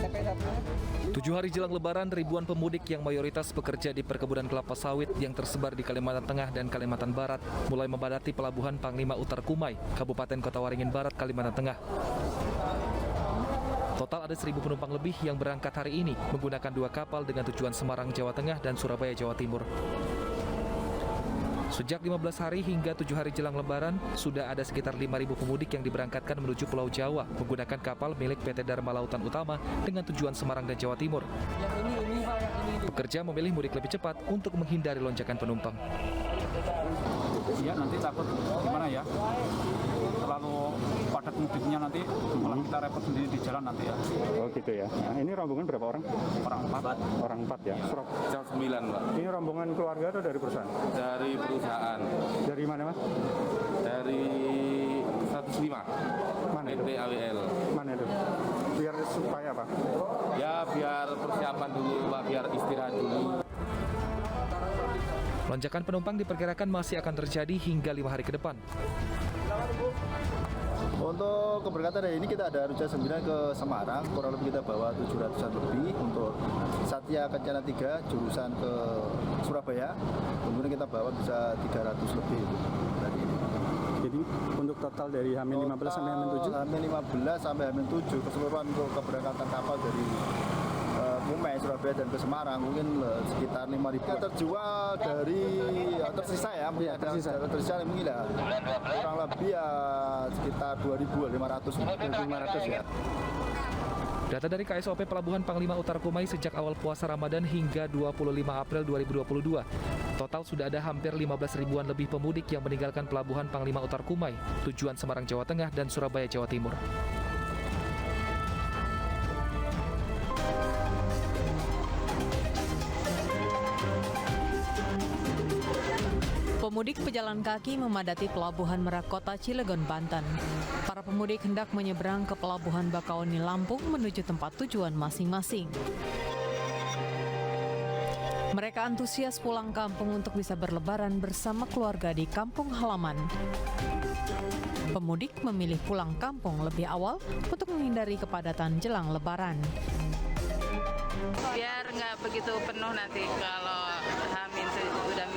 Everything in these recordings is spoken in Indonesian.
7 hari jelang Lebaran, ribuan pemudik yang mayoritas bekerja di perkebunan kelapa sawit yang tersebar di Kalimantan Tengah dan Kalimantan Barat mulai membadati pelabuhan Panglima Utar Kumai, Kabupaten Kota Waringin Barat, Kalimantan Tengah. Total ada 1.000 penumpang lebih yang berangkat hari ini menggunakan 2 kapal dengan tujuan Semarang, Jawa Tengah dan Surabaya, Jawa Timur. Sejak 15 hari hingga 7 hari jelang Lebaran, sudah ada sekitar 5.000 pemudik yang diberangkatkan menuju Pulau Jawa menggunakan kapal milik PT Dharma Lautan Utama dengan tujuan Semarang dan Jawa Timur. Pekerja memilih mudik lebih cepat untuk menghindari lonjakan penumpang. Iya, nanti takut gimana ya, terlalu padat mudiknya nanti malah kita repot sendiri di jalan nanti ya. Oh gitu ya. Nah, ini rombongan berapa orang? Orang 4. Orang 4 ya. Jam 9, Pak. Ini rombongan keluarga atau dari perusahaan? Dari perusahaan. Dari mana, Mas? Dari 105. Mana itu? PT AWL. Mana itu? Biar supaya apa? Ya, biar persiapan dulu, Pak, biar istirahat dulu. Lonjakan penumpang diperkirakan masih akan terjadi hingga 5 hari ke depan. Untuk keberangkatan hari ini kita ada rute 9 ke Semarang, kurang lebih kita bawa 700-an lebih. Untuk Satya Kencana 3 jurusan ke Surabaya, kemudian kita bawa bisa 300 lebih dari ini. Jadi untuk total dari H-15 sampai H-7? H-15 sampai H-7 keseluruhan untuk keberangkatan kapal dari Kumai, Surabaya dan ke Semarang mungkin sekitar 5.000. Kita terjual dari tersisa ya, mungkin ada tersisa mungkin ya kurang lebih ya sekitar 2.500 ya. Data dari KSOP Pelabuhan Panglima Utar Kumai sejak awal puasa Ramadan hingga 25 April 2022, total sudah ada hampir 15 ribuan lebih pemudik yang meninggalkan Pelabuhan Panglima Utar Kumai, tujuan Semarang, Jawa Tengah dan Surabaya, Jawa Timur. Pemudik pejalan kaki memadati Pelabuhan Merak Kota Cilegon, Banten. Para pemudik hendak menyeberang ke Pelabuhan Bakauni, Lampung menuju tempat tujuan masing-masing. Mereka antusias pulang kampung untuk bisa berlebaran bersama keluarga di kampung halaman. Pemudik memilih pulang kampung lebih awal untuk menghindari kepadatan jelang Lebaran. Biar nggak begitu penuh nanti kalau Hamin udah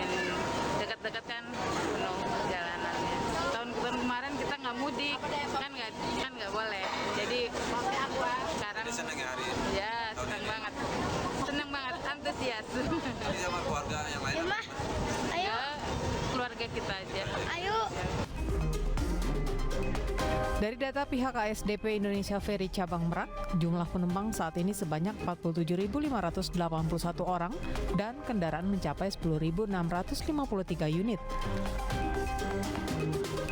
dekat-dekat kan penuh jalanannya. Tahun kemarin kita nggak mudik kan nggak boleh. Jadi sekarang ya senang banget antusias. Ini sama keluarga yang lain. Ayo keluarga kita aja. Ayo. Dari data pihak ASDP Indonesia Ferry Cabang Merak, jumlah penumpang saat ini sebanyak 47.581 orang dan kendaraan mencapai 10.653 unit.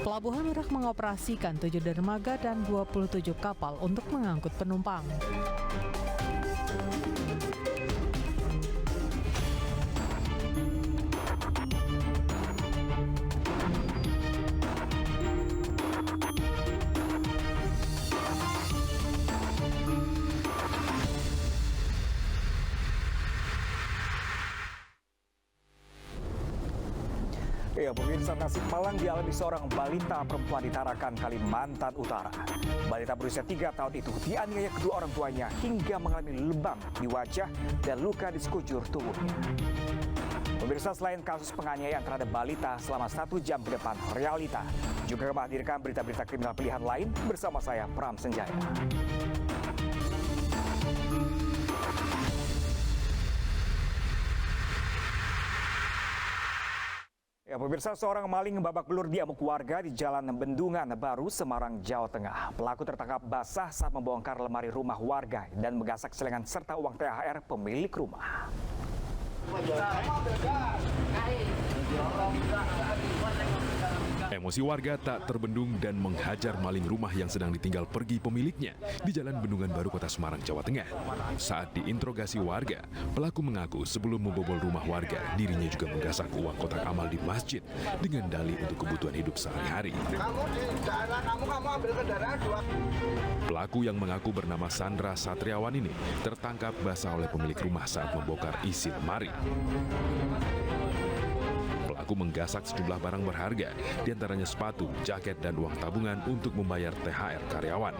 Pelabuhan Merak mengoperasikan 7 dermaga dan 27 kapal untuk mengangkut penumpang. Ya, pemirsa, nasib malang dialami seorang balita perempuan di Tarakan, Kalimantan Utara. Balita berusia 3 tahun itu dianiaya kedua orang tuanya hingga mengalami lebam di wajah dan luka di sekujur tubuhnya. Pemirsa, selain kasus penganiayaan terhadap balita selama 1 jam ke depan, Realita juga menghadirkan berita-berita kriminal pilihan lain bersama saya, Pram Senjaya. Ya, pemirsa, seorang maling babak belur diamuk warga di Jalan Bendungan Baru, Semarang, Jawa Tengah. Pelaku tertangkap basah saat membongkar lemari rumah warga dan menggasak celengan serta uang THR pemilik rumah. Emosi warga tak terbendung dan menghajar maling rumah yang sedang ditinggal pergi pemiliknya di Jalan Bendungan Baru, Kota Semarang, Jawa Tengah. Saat diinterogasi warga, pelaku mengaku sebelum membobol rumah warga, dirinya juga menggasak uang kotak amal di masjid dengan dalih untuk kebutuhan hidup sehari-hari. Pelaku yang mengaku bernama Sandra Satriawan ini tertangkap basah oleh pemilik rumah saat membongkar isi lemari. pelaku menggasak sejumlah barang berharga, diantaranya sepatu, jaket, dan uang tabungan untuk membayar THR karyawan.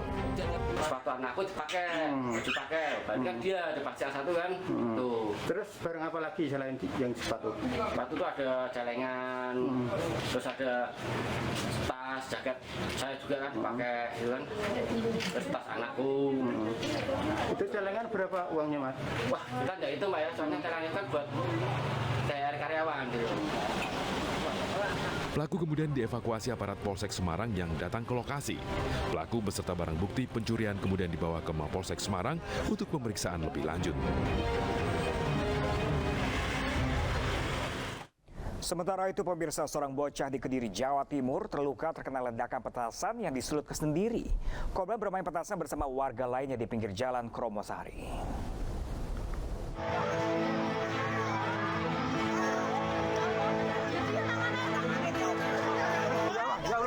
Sepatu anakku dipakai, berarti kan dia dipakai yang satu kan. Tuh. Terus barang apa lagi selain yang sepatu? Sepatu tuh ada celengan, terus ada tas, jaket saya juga kan dipakai, gitu kan. Terus tas anakku. Itu celengan berapa uangnya, Mas? Wah, kita nggak itu Mbak ya, soalnya celengan kan buat THR karyawan gitu. Pelaku kemudian dievakuasi aparat Polsek Semarang yang datang ke lokasi. Pelaku beserta barang bukti pencurian kemudian dibawa ke Mapolsek Semarang untuk pemeriksaan lebih lanjut. Sementara itu, pemirsa, seorang bocah di Kediri, Jawa Timur terluka terkena ledakan petasan yang diselutkan sendiri. Korban bermain petasan bersama warga lainnya di pinggir jalan Kromosari.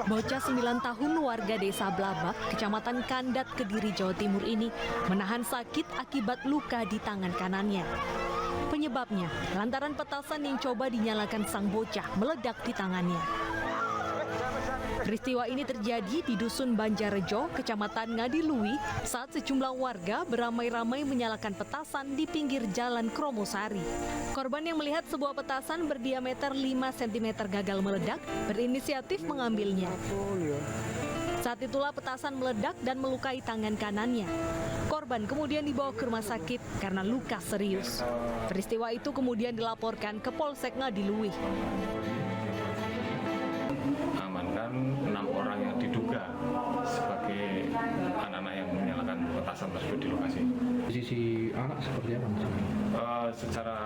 Bocah 9 tahun warga desa Blabak, Kecamatan Kandat, Kediri, Jawa Timur ini menahan sakit akibat luka di tangan kanannya. Penyebabnya lantaran petasan yang coba dinyalakan sang bocah meledak di tangannya. Peristiwa ini terjadi di Dusun Banjarejo, Kecamatan Ngadiluwi, saat sejumlah warga beramai-ramai menyalakan petasan di pinggir jalan Kromosari. Korban yang melihat sebuah petasan berdiameter 5 cm gagal meledak, berinisiatif mengambilnya. Saat itulah petasan meledak dan melukai tangan kanannya. Korban kemudian dibawa ke rumah sakit karena luka serius. Peristiwa itu kemudian dilaporkan ke Polsek Ngadiluwi. Amankan 6 orang yang diduga sebagai anak-anak yang menyalakan petasan tersebut di lokasi. Sisi anak seperti apa? Secara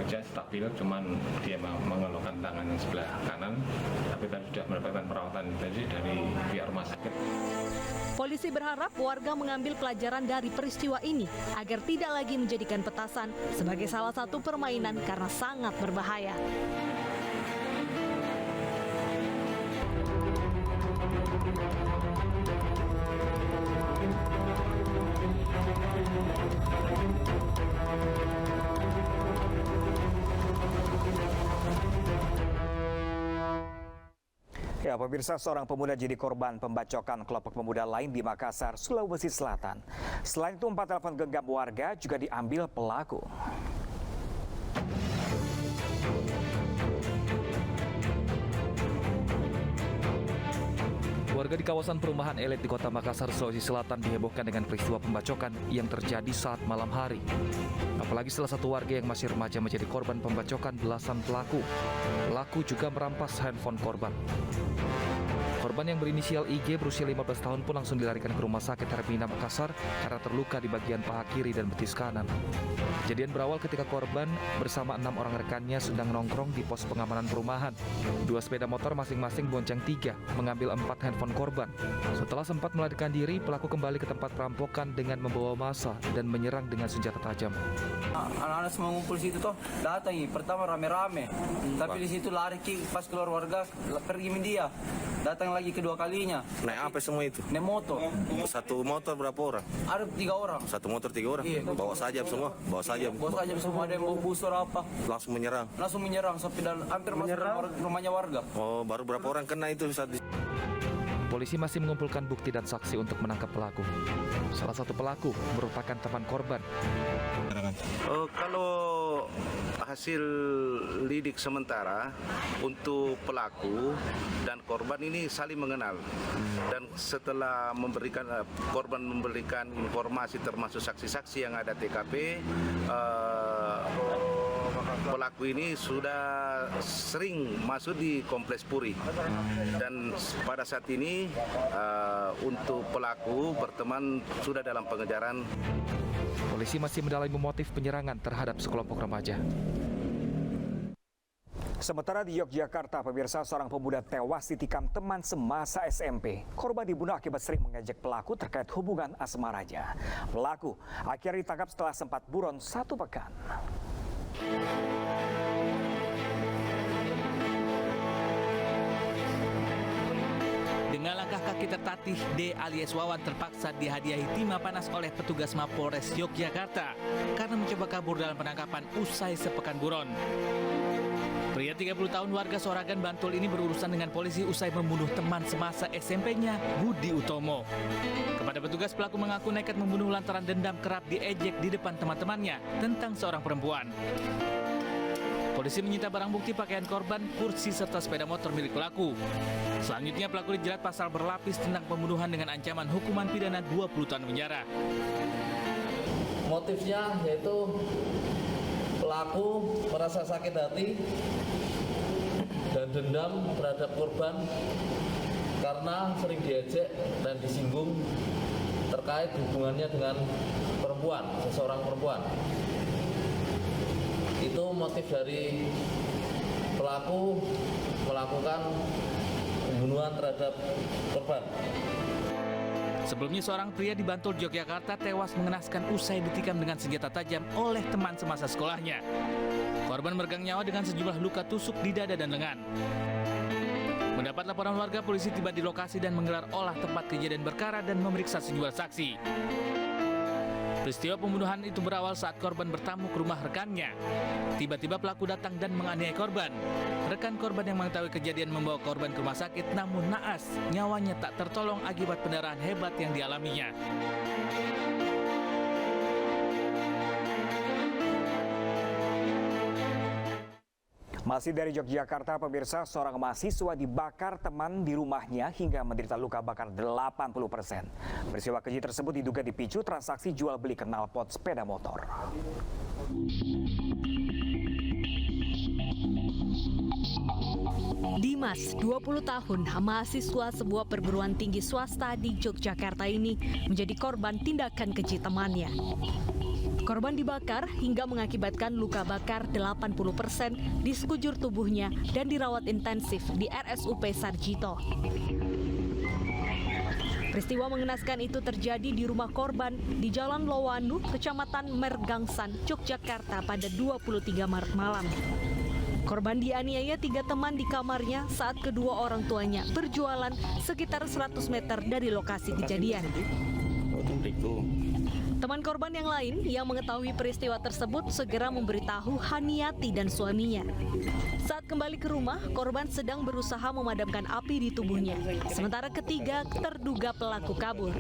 kerja stabil, cuman dia mengeluhkan tangan yang sebelah kanan, tapi tadi sudah mendapatkan perawatan dari pihak rumah sakit. Polisi berharap warga mengambil pelajaran dari peristiwa ini agar tidak lagi menjadikan petasan sebagai salah satu permainan karena sangat berbahaya. Ya, pemirsa, seorang pemuda jadi korban pembacokan kelompok pemuda lain di Makassar, Sulawesi Selatan. Selain itu, 4 telepon genggam warga juga diambil pelaku. Warga di kawasan perumahan elit di Kota Makassar, Sulawesi Selatan dihebohkan dengan peristiwa pembacokan yang terjadi saat malam hari. Apalagi salah satu warga yang masih remaja menjadi korban pembacokan belasan pelaku. Pelaku juga merampas handphone korban. Korban yang berinisial IG berusia 15 tahun pun langsung dilarikan ke rumah sakit Hermina Makassar karena terluka di bagian paha kiri dan betis kanan. Kejadian berawal ketika korban bersama 6 orang rekannya sedang nongkrong di pos pengamanan perumahan. 2 sepeda motor masing-masing bonceng 3, mengambil 4 handphone korban. Setelah sempat melarikan diri, pelaku kembali ke tempat perampokan dengan membawa massa dan menyerang dengan senjata tajam. Anak-anak semua ngumpul situ toh, datang pertama rame-rame, tapi di situ lari pas keluar warga pergi dia. Datang lagi kedua kalinya. Naik apa semua itu? Naik motor. Satu motor berapa orang? Ada 3 orang. Satu motor 3 orang? Iya. Bawa saja semua? Bawa saja semua, ada yang bawa busur apa. Langsung menyerang? Langsung menyerang, sampai hampir masuk rumahnya warga. Oh, baru berapa orang kena itu saat di... Polisi masih mengumpulkan bukti dan saksi untuk menangkap pelaku. Salah satu pelaku merupakan teman korban. Kalau hasil lidik sementara untuk pelaku dan korban ini saling mengenal, dan setelah korban memberikan informasi termasuk saksi-saksi yang ada TKP, pelaku ini sudah sering masuk di Kompleks Puri, dan pada saat ini untuk pelaku berteman sudah dalam pengejaran. Polisi masih mendalami motif penyerangan terhadap sekelompok remaja. Sementara di Yogyakarta, pemirsa, seorang pemuda tewas ditikam teman semasa SMP. Korban dibunuh akibat sering mengejek pelaku terkait hubungan asmaranya. Pelaku akhirnya ditangkap setelah sempat buron 1 pekan. Dengan Pengalangkah kaki tertatih D alias Wawan terpaksa dihadiahi timah panas oleh petugas Mapolres Yogyakarta karena mencoba kabur dalam penangkapan usai sepekan buron. Pria 30 tahun warga Soragan, Bantul ini berurusan dengan polisi usai membunuh teman semasa SMP-nya, Budi Utomo. Kepada petugas, pelaku mengaku nekat membunuh lantaran dendam kerap diejek di depan teman-temannya tentang seorang perempuan. Polisi menyita barang bukti pakaian korban, kursi serta sepeda motor milik pelaku. Selanjutnya pelaku dijerat pasal berlapis tentang pembunuhan dengan ancaman hukuman pidana 20 tahun penjara. Motifnya yaitu pelaku merasa sakit hati dan dendam terhadap korban karena sering diejek dan disinggung terkait hubungannya dengan seseorang perempuan. Itu motif dari pelaku melakukan pembunuhan terhadap korban. Sebelumnya seorang pria di Bantul, Yogyakarta tewas mengenaskan usai ditikam dengan senjata tajam oleh teman semasa sekolahnya. Korban meregang nyawa dengan sejumlah luka tusuk di dada dan lengan. Mendapat laporan warga, polisi tiba di lokasi dan menggelar olah tempat kejadian perkara dan memeriksa sejumlah saksi. Peristiwa pembunuhan itu berawal saat korban bertamu ke rumah rekannya. Tiba-tiba pelaku datang dan menganiaya korban. Rekan korban yang mengetahui kejadian membawa korban ke rumah sakit, namun naas, nyawanya tak tertolong akibat pendarahan hebat yang dialaminya. Masih dari Yogyakarta, pemirsa, seorang mahasiswa dibakar teman di rumahnya hingga menderita luka bakar 80%. Peristiwa keji tersebut diduga dipicu transaksi jual beli knalpot sepeda motor. Dimas, 20 tahun, mahasiswa sebuah perguruan tinggi swasta di Yogyakarta ini menjadi korban tindakan keji temannya. Korban dibakar hingga mengakibatkan luka bakar 80% di sekujur tubuhnya dan dirawat intensif di RSUP Sarjito. Peristiwa mengenaskan itu terjadi di rumah korban di Jalan Lowanu, Kecamatan Mergangsan, Yogyakarta pada 23 Maret malam. Korban dianiaya 3 teman di kamarnya saat kedua orang tuanya berjualan sekitar 100 meter dari lokasi kejadian. Teman korban yang lain yang mengetahui peristiwa tersebut segera memberitahu Haniati dan suaminya. Saat kembali ke rumah, korban sedang berusaha memadamkan api di tubuhnya. Sementara ketiga terduga pelaku kabur.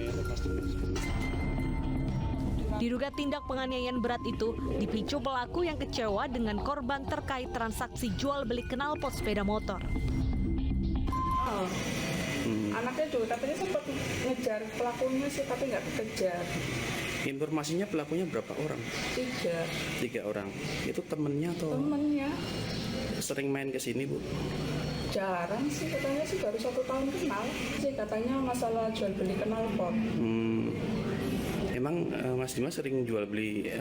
Diduga tindak penganiayaan berat itu dipicu pelaku yang kecewa dengan korban terkait transaksi jual beli knalpot sepeda motor. Anaknya juga katanya sempat ngejar pelakunya sih, tapi nggak kekejar. Informasinya pelakunya berapa orang? 3 orang. Itu temennya atau? Temennya. Sering main ke sini, Bu? Jarang sih, katanya sih baru 1 tahun kenal. Sih katanya masalah jual beli knalpot. Emang Mas Dimas sering jual beli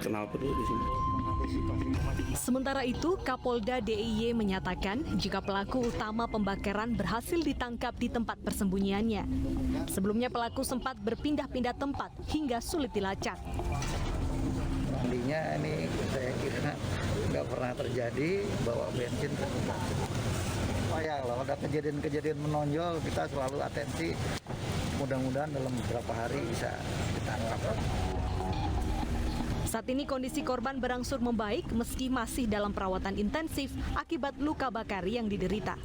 knalpot di sini? Sementara itu, Kapolda DIY menyatakan jika pelaku utama pembakaran berhasil ditangkap di tempat persembunyiannya. Sebelumnya pelaku sempat berpindah-pindah tempat hingga sulit dilacak. Intinya ini saya kira nggak pernah terjadi bawa bensin ke tempat. Oh ya, kalau ada kejadian-kejadian menonjol kita selalu atensi. Mudah-mudahan dalam beberapa hari bisa ditangkap. Saat ini kondisi korban berangsur membaik meski masih dalam perawatan intensif akibat luka bakar yang diderita.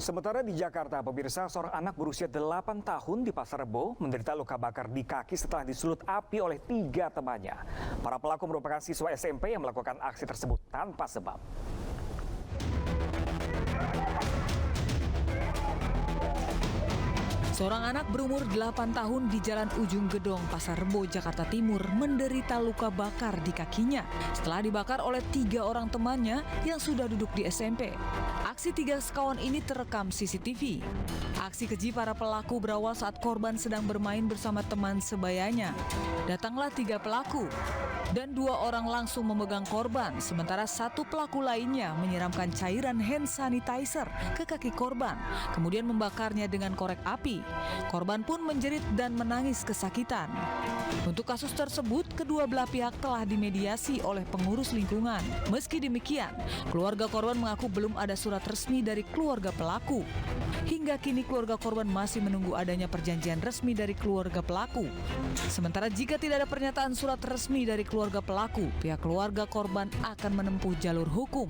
Sementara di Jakarta, pemirsa, seorang anak berusia 8 tahun di Pasar Rebo menderita luka bakar di kaki setelah disulut api oleh 3 temannya. Para pelaku merupakan siswa SMP yang melakukan aksi tersebut tanpa sebab. Seorang anak berumur 8 tahun di Jalan Ujung Gedong, Pasar Rebo, Jakarta Timur menderita luka bakar di kakinya setelah dibakar oleh 3 orang temannya yang sudah duduk di SMP. Aksi 3 sekawan ini terekam CCTV. Aksi keji para pelaku berawal saat korban sedang bermain bersama teman sebayanya. Datanglah 3 pelaku dan 2 orang langsung memegang korban, sementara 1 pelaku lainnya menyiramkan cairan hand sanitizer ke kaki korban, kemudian membakarnya dengan korek api. Korban pun menjerit dan menangis kesakitan. Untuk kasus tersebut, kedua belah pihak telah dimediasi oleh pengurus lingkungan. Meski demikian, keluarga korban mengaku belum ada surat resmi dari keluarga pelaku. Hingga kini keluarga korban masih menunggu adanya perjanjian resmi dari keluarga pelaku. Sementara jika tidak ada pernyataan surat resmi dari keluarga pelaku, pihak keluarga korban akan menempuh jalur hukum.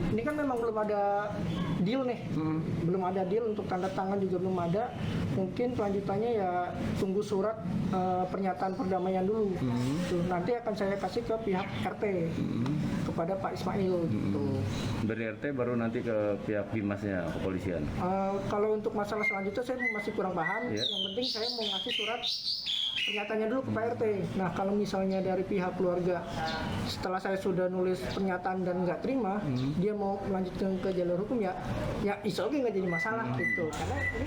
Ini kan memang belum ada deal nih, belum ada deal untuk tanda tangan juga belum ada. Mungkin kelanjutannya ya tunggu surat pernyataan perdamaian dulu. Tuh, nanti akan saya kasih ke pihak RT kepada Pak Ismail. Gitu. Dari RT baru nanti ke pihak Bimasnya kepolisian. Kalau untuk masalah selanjutnya saya masih kurang paham. Yang penting saya mau ngasih surat pernyataannya dulu ke Pak RT. Nah kalau misalnya dari pihak keluarga setelah saya sudah nulis pernyataan dan nggak terima, dia mau melanjutkan ke jalur hukum ya is okay, nggak jadi masalah gitu. Karena ini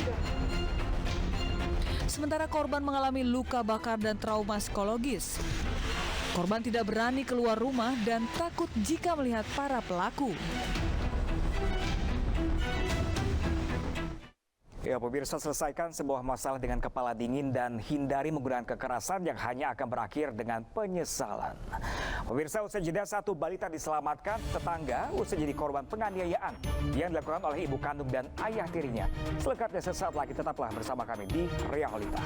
Sementara korban mengalami luka bakar dan trauma psikologis. Korban tidak berani keluar rumah dan takut jika melihat para pelaku. Ya, pemirsa, selesaikan sebuah masalah dengan kepala dingin dan hindari menggunakan kekerasan yang hanya akan berakhir dengan penyesalan. Pemirsa, usai jeda satu balita diselamatkan tetangga usai jadi korban penganiayaan yang dilakukan oleh ibu kandung dan ayah tirinya. Selengkapnya sesaat lagi, tetaplah bersama kami di Realita.